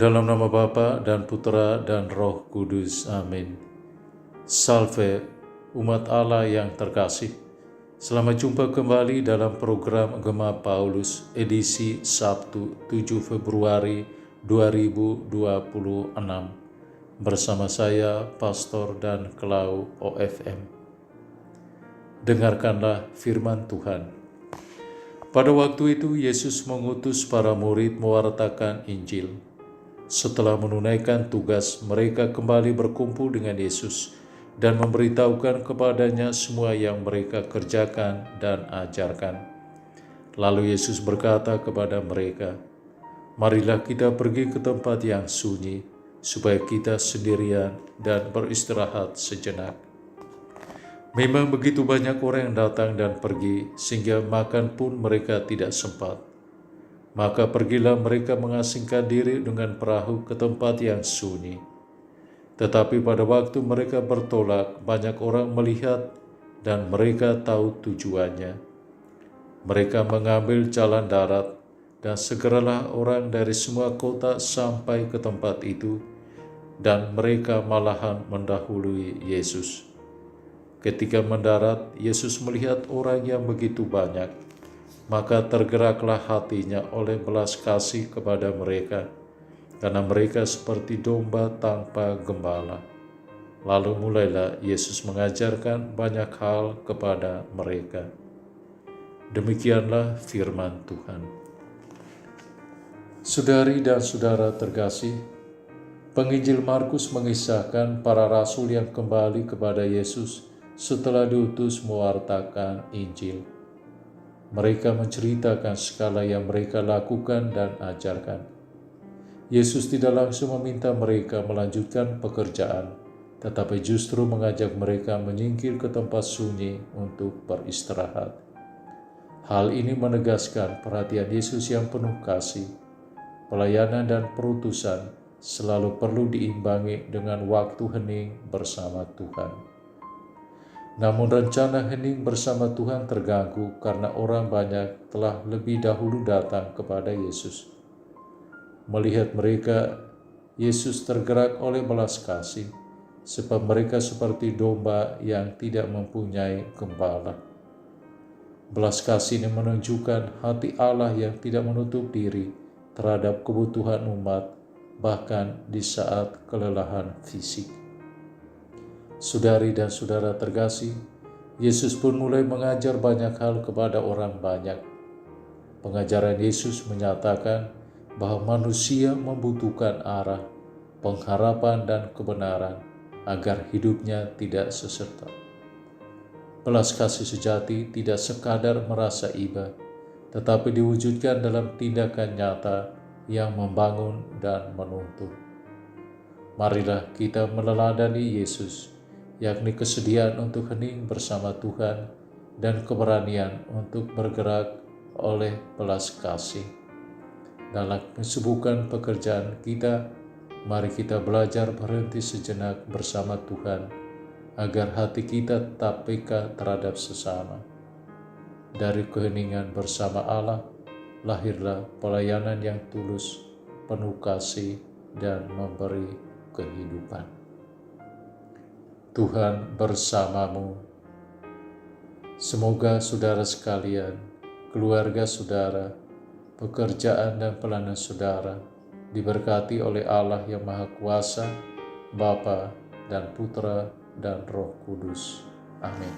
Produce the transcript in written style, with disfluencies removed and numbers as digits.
Dalam nama Bapa dan Putera dan Roh Kudus. Amin. Salve, umat Allah yang terkasih. Selamat jumpa kembali dalam program Gema Paulus edisi Sabtu 7 Februari 2026 bersama saya, Pastor dan Klau OFM. Dengarkanlah firman Tuhan. Pada waktu itu Yesus mengutus para murid mewartakan Injil. Setelah menunaikan tugas, mereka kembali berkumpul dengan Yesus dan memberitahukan kepadanya semua yang mereka kerjakan dan ajarkan. Lalu Yesus berkata kepada mereka, "Marilah kita pergi ke tempat yang sunyi, supaya kita sendirian dan beristirahat sejenak." Memang begitu banyak orang yang datang dan pergi, sehingga makan pun mereka tidak sempat. Maka pergilah mereka mengasingkan diri dengan perahu ke tempat yang sunyi. Tetapi pada waktu mereka bertolak, banyak orang melihat dan mereka tahu tujuannya. Mereka mengambil jalan darat, dan segeralah orang dari semua kota sampai ke tempat itu, dan mereka malahan mendahului Yesus. Ketika mendarat, Yesus melihat orang yang begitu banyak, maka tergeraklah hatinya oleh belas kasih kepada mereka, karena mereka seperti domba tanpa gembala. Lalu mulailah Yesus mengajarkan banyak hal kepada mereka. Demikianlah firman Tuhan. Saudari dan saudara terkasih, penginjil Markus mengisahkan para rasul yang kembali kepada Yesus setelah diutus mewartakan Injil. Mereka menceritakan segala yang mereka lakukan dan ajarkan. Yesus tidak langsung meminta mereka melanjutkan pekerjaan, tetapi justru mengajak mereka menyingkir ke tempat sunyi untuk beristirahat. Hal ini menegaskan perhatian Yesus yang penuh kasih. Pelayanan dan perutusan selalu perlu diimbangi dengan waktu hening bersama Tuhan. Namun rencana hening bersama Tuhan terganggu karena orang banyak telah lebih dahulu datang kepada Yesus. Melihat mereka, Yesus tergerak oleh belas kasih, sebab mereka seperti domba yang tidak mempunyai gembala. Belas kasih ini menunjukkan hati Allah yang tidak menutup diri terhadap kebutuhan umat, bahkan di saat kelelahan fisik. Saudari dan saudara terkasih, Yesus pun mulai mengajar banyak hal kepada orang banyak. Pengajaran Yesus menyatakan bahwa manusia membutuhkan arah, pengharapan, dan kebenaran agar hidupnya tidak sesat. Belas kasih sejati tidak sekadar merasa iba, tetapi diwujudkan dalam tindakan nyata yang membangun dan menuntun. Marilah kita meneladani Yesus, yakni kesediaan untuk hening bersama Tuhan dan keberanian untuk bergerak oleh belas kasih. Dalam kesibukan pekerjaan kita, mari kita belajar berhenti sejenak bersama Tuhan, agar hati kita tetap peka terhadap sesama. Dari keheningan bersama Allah, lahirlah pelayanan yang tulus, penuh kasih, dan memberi kehidupan. Tuhan bersamamu. Semoga saudara sekalian, keluarga saudara, pekerjaan dan pelayanan saudara diberkati oleh Allah yang Maha Kuasa, Bapa dan Putera dan Roh Kudus. Amin.